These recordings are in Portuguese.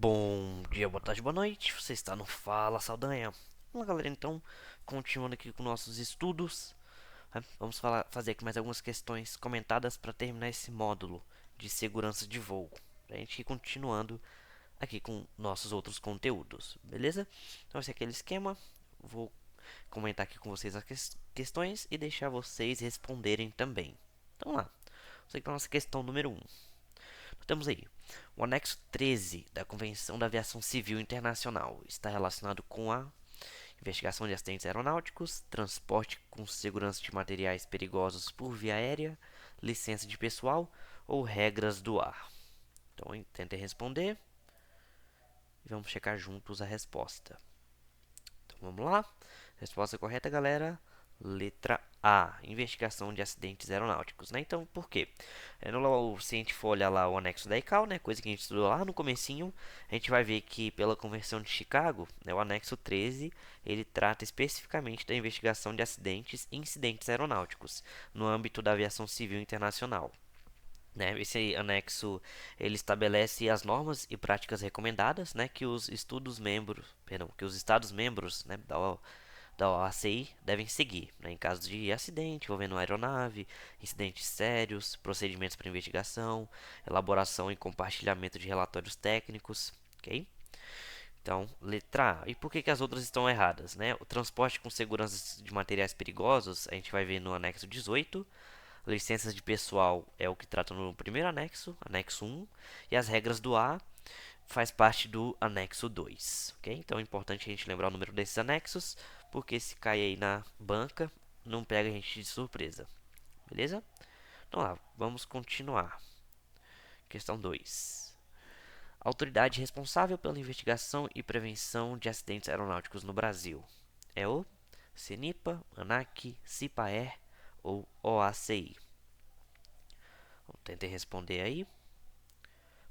Bom dia, boa tarde, boa noite. Você está no Fala Saldanha. Vamos lá, galera. Então, continuando aqui com nossos estudos, né? Vamos fazer aqui mais algumas questões comentadas para terminar esse módulo de segurança de voo. Para a gente ir continuando aqui com nossos outros conteúdos, beleza? Então, esse é aquele esquema. Vou comentar aqui com vocês as questões e deixar vocês responderem também. Então, vamos lá. Vamos aqui para a nossa questão número 1. Temos aí, o anexo 13 da Convenção da Aviação Civil Internacional está relacionado com a investigação de acidentes aeronáuticos, transporte com segurança de materiais perigosos por via aérea, licença de pessoal ou regras do ar. Então, tentem responder e vamos checar juntos a resposta. Então, vamos lá. Resposta correta, galera. Letra A, investigação de acidentes aeronáuticos, né? Então, por quê? Se a gente for olhar lá o anexo da ICAO, né, coisa que a gente estudou lá no comecinho, a gente vai ver que pela Convenção de Chicago, né, o anexo 13, ele trata especificamente da investigação de acidentes e incidentes aeronáuticos no âmbito da aviação civil internacional. Né? Esse anexo ele estabelece as normas e práticas recomendadas, né, que os que os Estados membros, né, da OACI devem seguir, né, em caso de acidente envolvendo uma aeronave, incidentes sérios, procedimentos para investigação, elaboração e compartilhamento de relatórios técnicos, ok? Então, letra A. E por que as outras estão erradas, né? O transporte com segurança de materiais perigosos, a gente vai ver no anexo 18. Licenças de pessoal é o que trata no primeiro anexo, anexo 1. E as regras do A faz parte do anexo 2, ok? Então é importante a gente lembrar o número desses anexos, porque se cair aí na banca, não pega a gente de surpresa, beleza? Então lá, vamos continuar. Questão 2. Autoridade responsável pela investigação e prevenção de acidentes aeronáuticos no Brasil é o CENIPA, ANAC, CIPAER ou OACI? Tentem responder aí.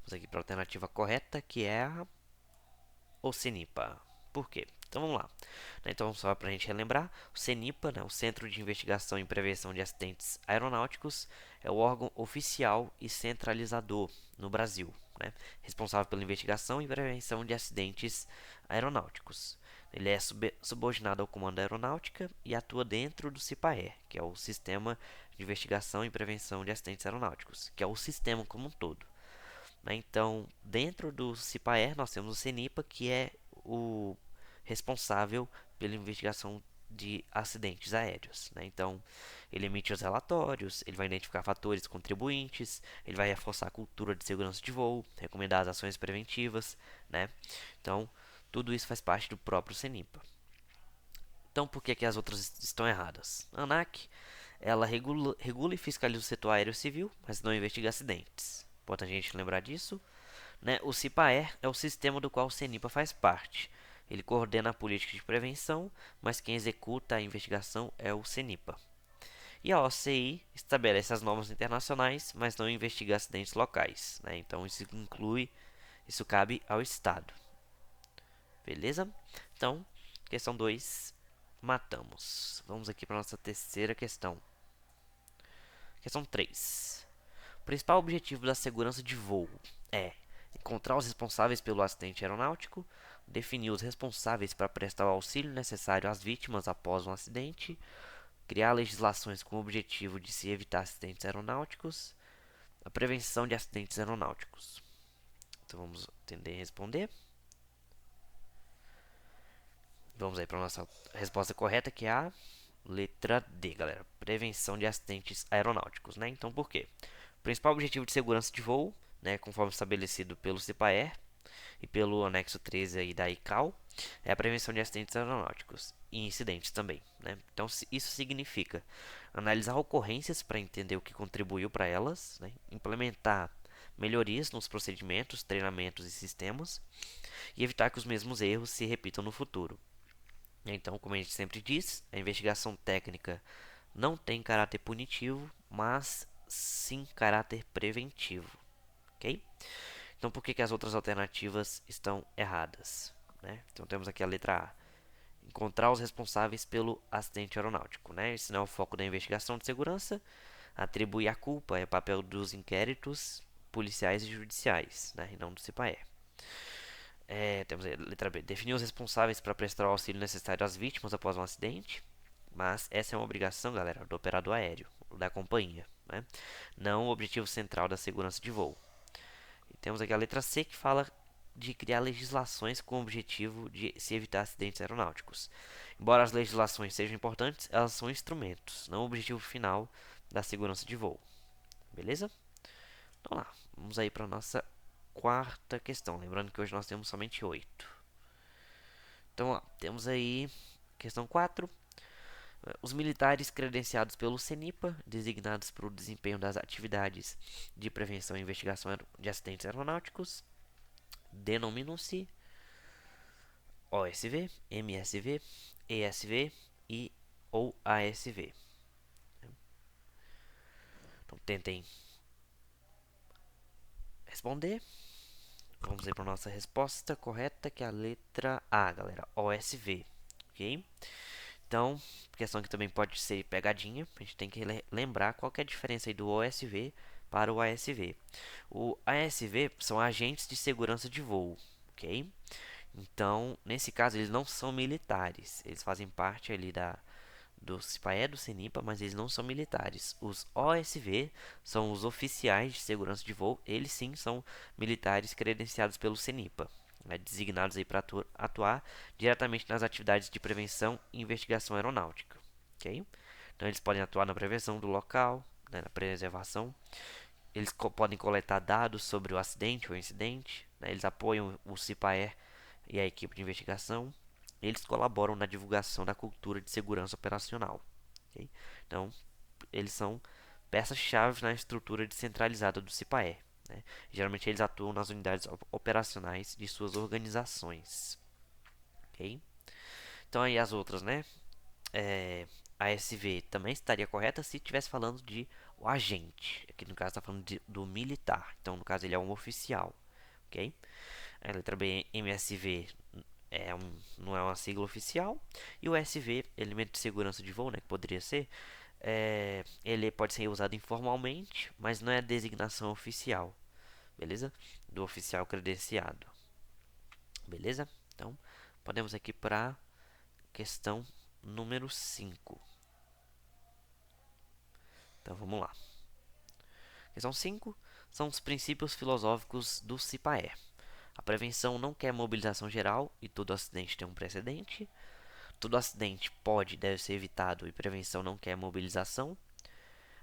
Vamos aqui para a alternativa correta, que é a o CENIPA. Por quê? Então vamos lá. Então, só para a gente relembrar, o CENIPA, né, o Centro de Investigação e Prevenção de Acidentes Aeronáuticos, é o órgão oficial e centralizador no Brasil, né, responsável pela investigação e prevenção de acidentes aeronáuticos. Ele é subordinado ao Comando da Aeronáutica e atua dentro do CIPAER, que é o Sistema de Investigação e Prevenção de Acidentes Aeronáuticos, que é o sistema como um todo. Né? Então, dentro do CIPAER, nós temos o CENIPA, que é o responsável pela investigação de acidentes aéreos. Né? Então, ele emite os relatórios, ele vai identificar fatores contribuintes, ele vai reforçar a cultura de segurança de voo, recomendar as ações preventivas. Né? Então, tudo isso faz parte do próprio CENIPA. Então, por que as outras estão erradas? A ANAC, ela regula e fiscaliza o setor aéreo civil, mas não investiga acidentes. Importante a gente lembrar disso. Né? O CIPAER é o sistema do qual o CENIPA faz parte. Ele coordena a política de prevenção, mas quem executa a investigação é o CENIPA. E a OCI estabelece as normas internacionais, mas não investiga acidentes locais. Né? Então isso cabe ao Estado. Beleza? Então, questão 2, matamos. Vamos aqui para a nossa terceira questão. Questão 3. O principal objetivo da segurança de voo é encontrar os responsáveis pelo acidente aeronáutico, definir os responsáveis para prestar o auxílio necessário às vítimas após um acidente, criar legislações com o objetivo de se evitar acidentes aeronáuticos, a prevenção de acidentes aeronáuticos. Então vamos tentar responder. Vamos aí para a nossa resposta correta, que é a letra D, galera. Prevenção de acidentes aeronáuticos, né? Então por quê? O principal objetivo de segurança de voo, né, conforme estabelecido pelo CIPAER, e pelo anexo 13 aí da ICAO, é a prevenção de acidentes aeronáuticos e incidentes também. Né? Então, isso significa analisar ocorrências para entender o que contribuiu para elas, né? Implementar melhorias nos procedimentos, treinamentos e sistemas e evitar que os mesmos erros se repitam no futuro. Então, como a gente sempre diz, a investigação técnica não tem caráter punitivo, mas sim caráter preventivo. Ok? Então, por que as outras alternativas estão erradas? Né? Então, temos aqui a letra A. Encontrar os responsáveis pelo acidente aeronáutico. Né? Esse não é o foco da investigação de segurança. Atribuir a culpa é papel dos inquéritos policiais e judiciais, né? E não do CIPAER. Temos a letra B. Definir os responsáveis para prestar o auxílio necessário às vítimas após um acidente. Mas essa é uma obrigação, galera, do operador aéreo, da companhia, né? Não o objetivo central da segurança de voo. E temos aqui a letra C, que fala de criar legislações com o objetivo de se evitar acidentes aeronáuticos. Embora as legislações sejam importantes, elas são instrumentos, não o objetivo final da segurança de voo. Beleza? Então lá, vamos aí para a nossa quarta questão. Lembrando que hoje nós temos somente 8. Então, ó, temos aí questão 4. Os militares credenciados pelo CENIPA, designados para o desempenho das atividades de prevenção e investigação de acidentes aeronáuticos, denominam-se OSV, MSV, ESV e ou ASV. Então, tentem responder. Vamos aí para a nossa resposta correta, que é a letra A, galera, OSV, ok? Então, questão que também pode ser pegadinha, a gente tem que lembrar qual que é a diferença aí do OSV para o ASV. O ASV são agentes de segurança de voo, ok? Então, nesse caso, eles não são militares, eles fazem parte ali do CIPAE, do CENIPA, mas eles não são militares. Os OSV são os oficiais de segurança de voo, eles sim são militares credenciados pelo CENIPA, né, designados aí para atuar diretamente nas atividades de prevenção e investigação aeronáutica. Okay? Então, eles podem atuar na prevenção do local, né, na preservação. Eles podem coletar dados sobre o acidente ou incidente. Né, eles apoiam o CIPAE e a equipe de investigação. Eles colaboram na divulgação da cultura de segurança operacional. Okay? Então, eles são peças-chave na estrutura descentralizada do CIPAE. Né? Geralmente, eles atuam nas unidades operacionais de suas organizações. Okay? Então, aí as outras, né? A SV também estaria correta se estivesse falando de o agente. Aqui no caso está falando do militar. Então, no caso, ele é um oficial. Ok? A letra B, MSV, não é uma sigla oficial. E o SV, elemento de segurança de voo, né, que poderia ser, ele pode ser usado informalmente, mas não é a designação oficial, beleza? Do oficial credenciado, beleza? Então, podemos aqui para questão número 5. Então, vamos lá. Questão 5 são os princípios filosóficos do CIPAE. A prevenção não quer mobilização geral e todo acidente tem um precedente. Todo acidente pode e deve ser evitado e prevenção não quer mobilização.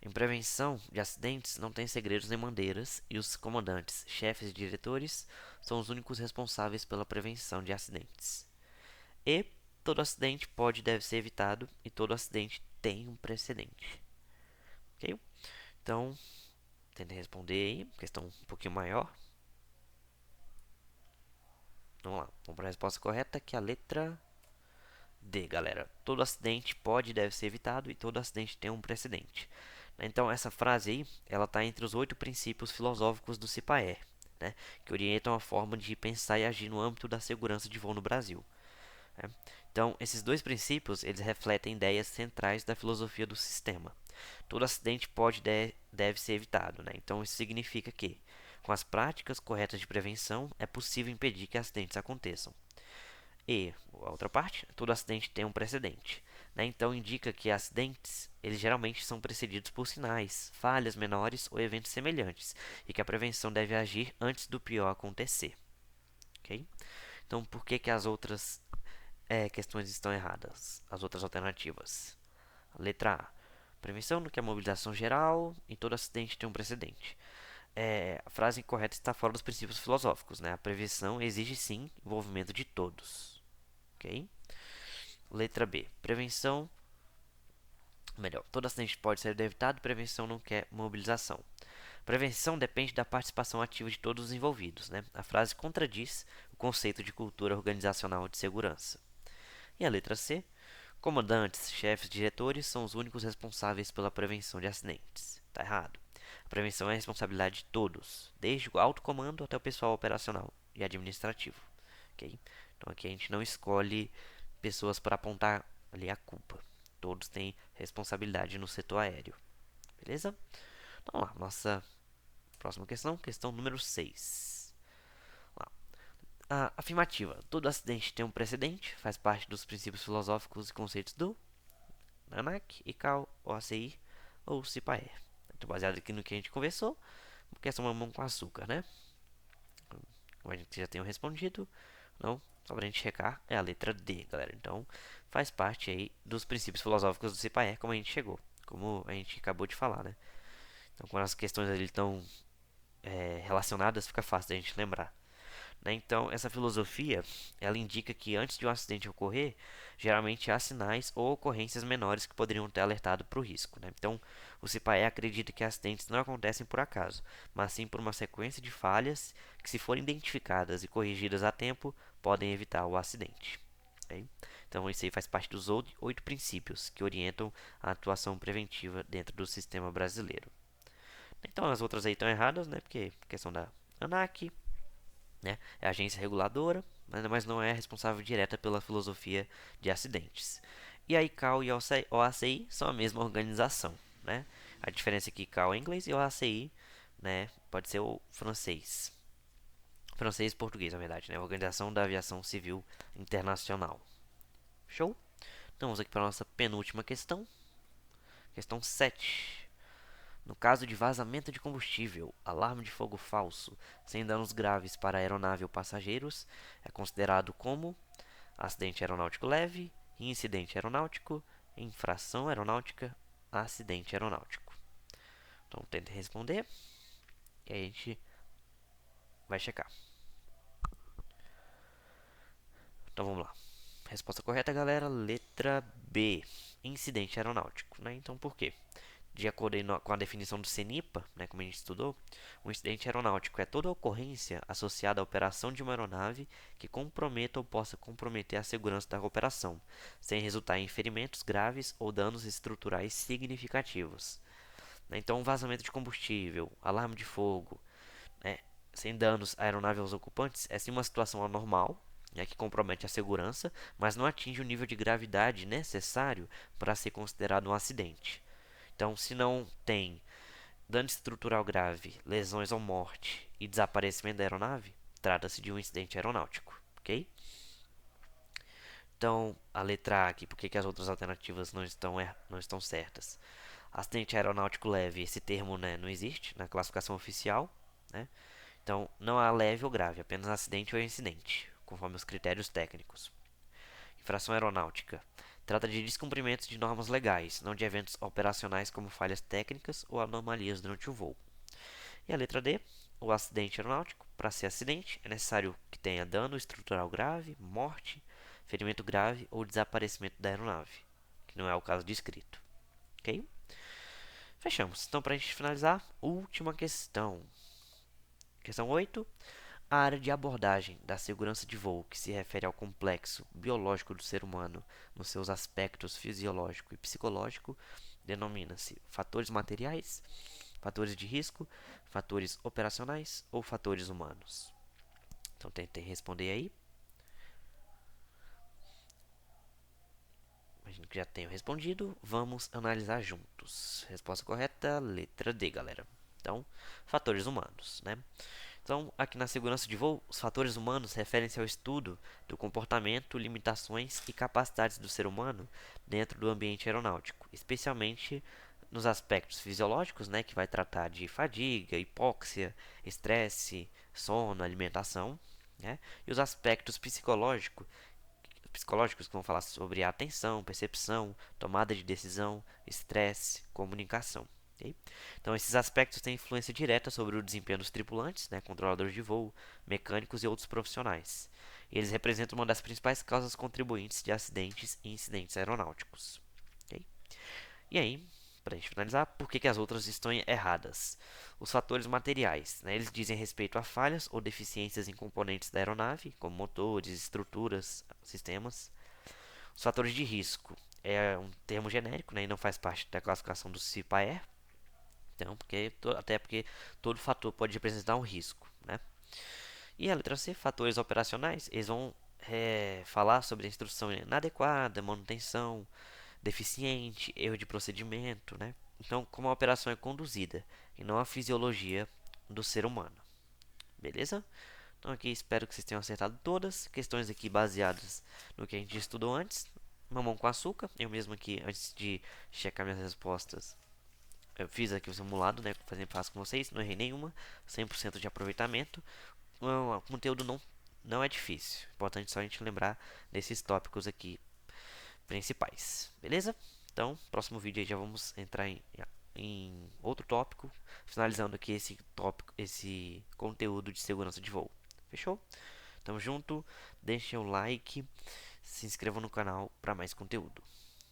Em prevenção de acidentes não tem segredos nem bandeiras e os comandantes, chefes e diretores são os únicos responsáveis pela prevenção de acidentes. E todo acidente pode e deve ser evitado e todo acidente tem um precedente. Ok? Então, tentem responder aí, questão um pouquinho maior. Vamos lá, vamos para a resposta correta, que é a letra D, galera. Todo acidente pode e deve ser evitado e todo acidente tem um precedente. Então, essa frase aí, ela está entre os 8 princípios filosóficos do CIPAE, né, que orientam a forma de pensar e agir no âmbito da segurança de voo no Brasil. Né. Então, esses dois princípios, eles refletem ideias centrais da filosofia do sistema. Todo acidente pode e deve ser evitado. Né. Então, isso significa que, com as práticas corretas de prevenção, é possível impedir que acidentes aconteçam. E a outra parte, todo acidente tem um precedente. Né? Então indica que acidentes eles geralmente são precedidos por sinais, falhas menores ou eventos semelhantes, e que a prevenção deve agir antes do pior acontecer. Okay? Então por que as outras questões estão erradas? As outras alternativas. Letra A. Prevenção não quer mobilização geral e todo acidente tem um precedente. A frase incorreta está fora dos princípios filosóficos. Né? A prevenção exige sim envolvimento de todos. Ok? Letra B. Prevenção. Melhor, todo acidente pode ser evitado, prevenção não quer mobilização. Prevenção depende da participação ativa de todos os envolvidos. Né? A frase contradiz o conceito de cultura organizacional de segurança. E a letra C. Comandantes, chefes, diretores são os únicos responsáveis pela prevenção de acidentes. Está errado. A prevenção é a responsabilidade de todos, desde o alto comando até o pessoal operacional e administrativo. Okay? Então aqui a gente não escolhe pessoas para apontar ali a culpa. Todos têm responsabilidade no setor aéreo. Beleza? Então lá, nossa próxima questão, questão número 6. Lá. A afirmativa. Todo acidente tem um precedente, faz parte dos princípios filosóficos e conceitos do Nanak, ICAO, OACI ou CIPAE. Então, baseado aqui no que a gente conversou, questão mamão com açúcar, né? Como a gente já tem respondido, não, só pra gente checar, é a letra D, galera. Então, faz parte aí dos princípios filosóficos do CIPAE, como a gente chegou, como a gente acabou de falar, né? Então, quando as questões ali estão relacionadas, fica fácil da gente lembrar. Né? Então, essa filosofia, ela indica que antes de um acidente ocorrer, geralmente há sinais ou ocorrências menores que poderiam ter alertado para o risco. Né? Então, o CIPAE acredita que acidentes não acontecem por acaso, mas sim por uma sequência de falhas que, se forem identificadas e corrigidas a tempo, podem evitar o acidente. Okay? Então, isso aí faz parte dos 8 princípios que orientam a atuação preventiva dentro do sistema brasileiro. Então, as outras aí estão erradas, né? Porque a questão da ANAC, né? É a agência reguladora, mas não é responsável direta pela filosofia de acidentes. E a ICAO e a OACI são a mesma organização, né? A diferença é que ICAO é inglês e OACI, né, pode ser o francês. Francês e português, na verdade, né? Organização da Aviação Civil Internacional. Show? Então vamos aqui para a nossa penúltima questão. Questão 7. No caso de vazamento de combustível, alarme de fogo falso, sem danos graves para a aeronave ou passageiros, é considerado como acidente aeronáutico leve, incidente aeronáutico, infração aeronáutica, acidente aeronáutico. Então tente responder e aí a gente vai checar. Então vamos lá. Resposta correta, galera, letra B, incidente aeronáutico, né? Então por quê? De acordo com a definição do CENIPA, né, como a gente estudou, um incidente aeronáutico é toda ocorrência associada à operação de uma aeronave que comprometa ou possa comprometer a segurança da operação, sem resultar em ferimentos graves ou danos estruturais significativos. Então, vazamento de combustível, alarme de fogo, né, sem danos à aeronave aos ocupantes, é sim uma situação anormal, né, que compromete a segurança, mas não atinge o nível de gravidade necessário para ser considerado um acidente. Então, se não tem dano estrutural grave, lesões ou morte e desaparecimento da aeronave, trata-se de um incidente aeronáutico, ok? Então, a letra A aqui, por que as outras alternativas não estão certas? Acidente aeronáutico leve, esse termo, né, não existe na classificação oficial, né? Então, não há leve ou grave, apenas acidente ou incidente, conforme os critérios técnicos. Infração aeronáutica. Trata de descumprimentos de normas legais, não de eventos operacionais como falhas técnicas ou anomalias durante o voo. E a letra D, o acidente aeronáutico. Para ser acidente, é necessário que tenha dano estrutural grave, morte, ferimento grave ou desaparecimento da aeronave, que não é o caso descrito. Ok? Fechamos. Então, para a gente finalizar, última questão. Questão 8. A área de abordagem da segurança de voo, que se refere ao complexo biológico do ser humano nos seus aspectos fisiológico e psicológico, denomina-se fatores materiais, fatores de risco, fatores operacionais ou fatores humanos. Então tentei responder aí. Imagino que já tenho respondido. Vamos analisar juntos. Resposta correta, letra D, galera. Então, fatores humanos, né? Então, aqui na segurança de voo, os fatores humanos referem-se ao estudo do comportamento, limitações e capacidades do ser humano dentro do ambiente aeronáutico, especialmente nos aspectos fisiológicos, né, que vai tratar de fadiga, hipóxia, estresse, sono, alimentação, né, e os aspectos psicológicos que vão falar sobre atenção, percepção, tomada de decisão, estresse, comunicação. Okay? Então, esses aspectos têm influência direta sobre o desempenho dos tripulantes, né, controladores de voo, mecânicos e outros profissionais. E eles representam uma das principais causas contribuintes de acidentes e incidentes aeronáuticos. Okay? E aí, para a gente finalizar, por que as outras estão erradas? Os fatores materiais, né, eles dizem respeito a falhas ou deficiências em componentes da aeronave, como motores, estruturas, sistemas. Os fatores de risco é um termo genérico, né, e não faz parte da classificação do CIPAER, então, até porque todo fator pode representar um risco. Né? E a letra C, fatores operacionais, eles vão falar sobre a instrução inadequada, manutenção, deficiente, erro de procedimento, né? Então, como a operação é conduzida e não a fisiologia do ser humano. Beleza? Então aqui espero que vocês tenham acertado todas. Questões aqui baseadas no que a gente estudou antes. Mamão com açúcar. Eu mesmo aqui, antes de checar minhas respostas, eu fiz aqui o simulado, né? Fazendo fácil com vocês. Não errei nenhuma. 100% de aproveitamento. O conteúdo não é difícil. Importante só a gente lembrar desses tópicos aqui principais. Beleza? Então, próximo vídeo aí já vamos entrar em outro tópico, finalizando aqui esse tópico, esse conteúdo de segurança de voo. Fechou? Tamo junto, deixem o like, se inscrevam no canal para mais conteúdo.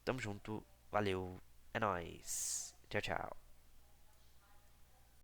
Tamo junto, valeu, é nóis, tchau, tchau.